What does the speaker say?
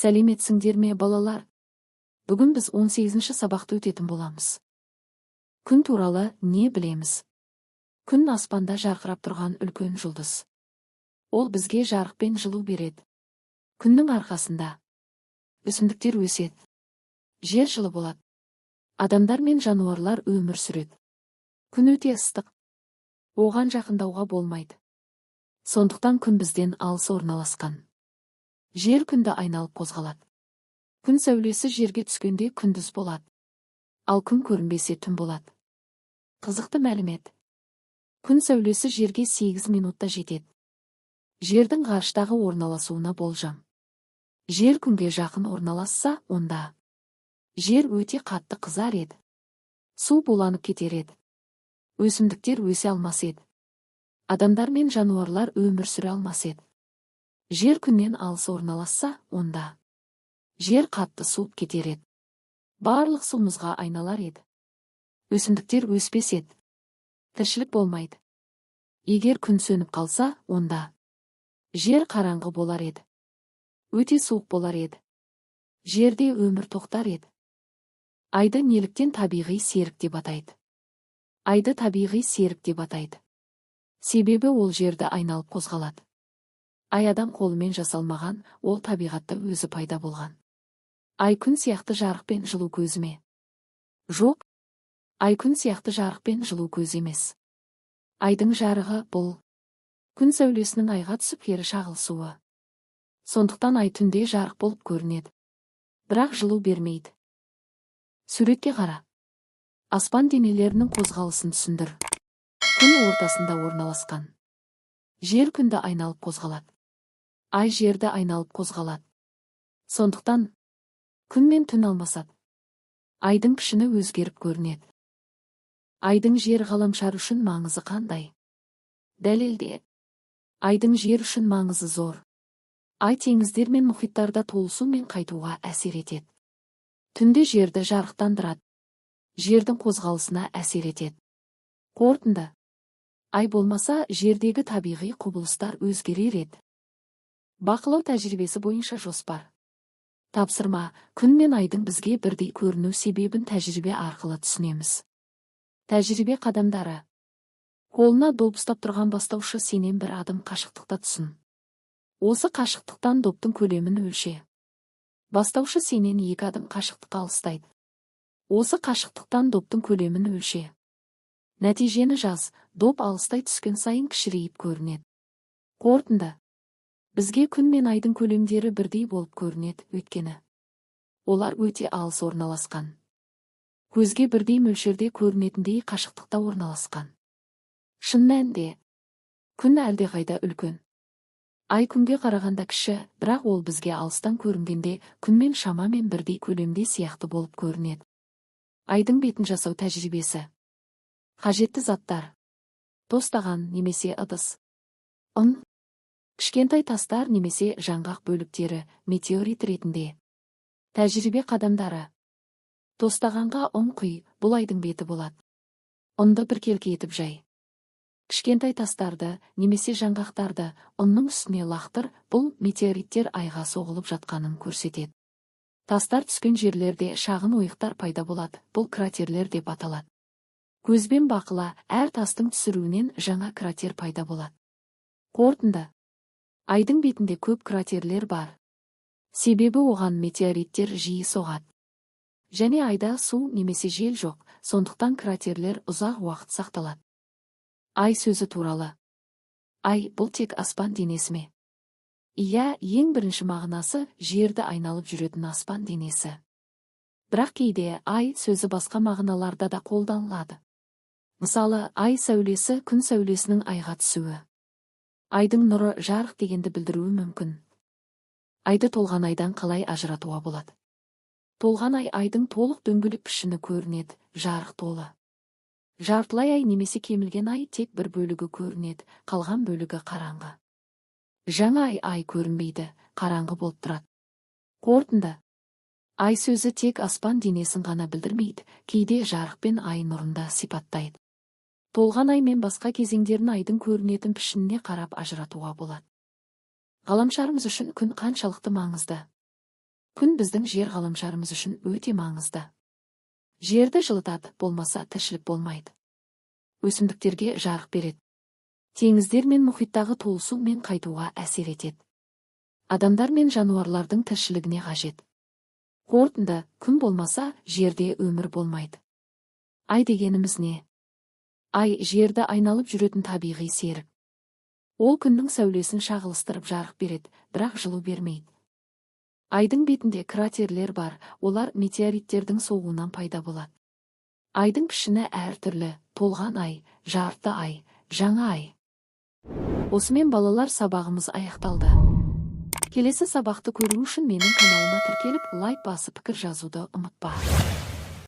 Сәлеметсіңдер ме, балалар? Бүгін біз 18-ші сабақты өтетін боламыз. Күн туралы не білеміз? Күн аспанда жарқырап тұрған үлкен жұлдыз. Ол бізге жарық пен жылу береді. Күннің арқасында өсімдіктер өседі. Жер жылы болады. Адамдар мен жануарлар өмір сүреді. Күн өте ыстық. Оған жақындауға болмайды. Сондықтан күн бізден алыс орналасқан. Жер күнді айналып қозғалады. Күн сәулесі жерге түскенде күндіз болады. Ал күн көрінбесе түн болады. Қызықты мәлімет. Күн сәулесі жерге 8 минутта жетеді. Жердің ғарыштағы орналасуына болжам. Жер күнге жақын орналасса, онда жер өте қатты қызар еді. Су буланып кетер еді. Өсімдіктер өсе алмас еді. Адамдар мен жануарлар өмір сүре алмас еді. Жер күннен алыс орналасса, онда жер қатты суып кетер еді. Барлық су мұзға айналар еді. Өсімдіктер өспес еді. Тіршілік болмайды. Егер күн сөніп қалса, онда жер қараңғы болар еді. Өте суық болар еді. Жерде өмір тоқтар еді. Айды неліктен табиғи серік деп атайды? Айды табиғи серік деп атайды. Себебі ол жерді айналып қозғалады. Ай адам қолымен жасалмаған, ол табиғатта өзі пайда болған. Ай күн сияқты жарық пен жылу көзі ме? Жоқ. Ай күн сияқты жарық пен жылу көзі емес. Айдың жарығы бұл күн сәулесінің айға түсіп кері шағылысуы. Сондықтан ай түнде жарық болып көрінеді. Бірақ жылу бермейді. Суретке қара. Аспан денелерінің қозғалысын түсіндір. Күн ортасында орналасқан. Жер күнді айналып қозғалады. Ай жерді айналып қозғалады. Сондықтан күн мен түн алмасады. Айдың пішіні өзгеріп көрінеді. Айдың жер ғаламшар үшін маңызы қандай? Дәлелде. Айдың жер үшін маңызы зор. Ай теңіздер мен мұхиттарда толысу мен қайтуға әсер етеді. Түнде жерді жарықтандырады. Жердің қозғалысына әсер етеді. Қорытынды. Ай болмаса, жердегі табиғи құбылыстар өзгерер еді. Бақылау тәжірибесі бойынша жоспар. Тапсырма. Күн мен айдың бізге бірдей көріну себебін тәжірибе арқылы түсінеміз. Тәжірибе қадамдары. Қолына доп ұстап тұрған бастаушы сенен бір адым қашықтықта тұрсын. Осы қашықтықтан доптың көлемін өлше. Бастаушы сенен 2 адым қашықтыққа алыстайды. Осы қашықтықтан доптың көлемін өлше. Нәтижені жаз. Доп алыстай түскен сайын кішірейіп көрінеді. Қорытынды. Бізге күн мен айдың көлемдері бірдей болып көрінеді, өйткені олар өте алыс орналасқан. Көзге бірдей мөлшерде көрінетіндей қашықтықта орналасқан. Шын мәнінде күн әлдеқайда үлкен. Ай күнге қарағанда кіші, бірақ ол бізге алыстан көрінгенде күнмен шамамен бірдей көлемде сияқты болып көрінеді. Айдың бетін жасау тәжірибесі. Қажетті заттар. Тостаған немесе ыдыс. Ұн. Кішкентай тастар немесе жаңғақ бөліктері, метеорит ретінде. Тәжірибе қадамдары. Тостағанға ұн құй, бұл айдың беті болады. Ұнды біркелкі етіп жай. Кішкентай тастарды немесе жаңғақтарды ұнның үстіне лақтыр, бұл метеориттер айға соғылып жатқанын көрсетеді. Тастар түскен жерлерде шағын ойықтар пайда болады, бұл кратерлер деп аталады. Көзбен бақыла, әр тастың түсіруінен жаңа кратер пайда болады. Қорытынды. Айдың бетінде көп кратерлер бар. Себебі оған метеориттер жиі соғады. Және айда су немесе жел жоқ, сондықтан кратерлер ұзақ уақыт сақталады. Ай сөзі туралы. Ай бұл тек аспан денесі ме? Иә, ең бірінші мағынасы жерді айналып жүретін аспан денесі. Бірақ кейде ай сөзі басқа мағыналарда да қолданылады. Мысалы, ай сәулесі күн сәулесінің айға түсуі. Айдың нұры жарық дегенді білдіруі мүмкін. Айды толған айдан қалай ажыратуға болады? Толған ай айдың толық дөңгелек пішіні көрінеді, жарық толы. Жартылай ай немесе кемілген ай тек бір бөлігі көрінеді, қалған бөлігі қараңғы. Жаңа ай көрінбейді, қараңғы болып тұрады. Қорытынды. Ай сөзі тек аспан денесін ғана білдірмейді, кейде жарық пен ай нұрында сипаттайды. Толған ай мен басқа кезеңдерін айдың көрінетін пішініне қарап ажыратуға болады. Ғаламшарымыз үшін күн қаншалықты маңызды? Күн біздің жер ғаламшарымыз үшін өте маңызды. Жерді жылытады, болмаса тіршілік болмайды. Өсімдіктерге жарық береді. Теңіздер мен мұхиттағы толысу мен қайтуға әсер етеді. Адамдар мен жануарлардың тіршілігіне қажет. Қорытынды, күн болмаса, жерде өмір болмайды. Ай дегеніміз не? Ай жерді айналып жүретін табиғи серік. Ол күннің сәулесін шағылыстырып жарық береді, бірақ жылу бермейді. Айдың бетінде кратерлер бар, олар метеориттердің соғуынан пайда болады. Айдың пішіні әртүрлі: толған ай, жарты ай, жаңа ай. Осымен балалар, сабағымыз аяқталды. Келесі сабақты көру үшін менің каналыма тіркеліп, лайк басып пікір жазуды ұмытпа.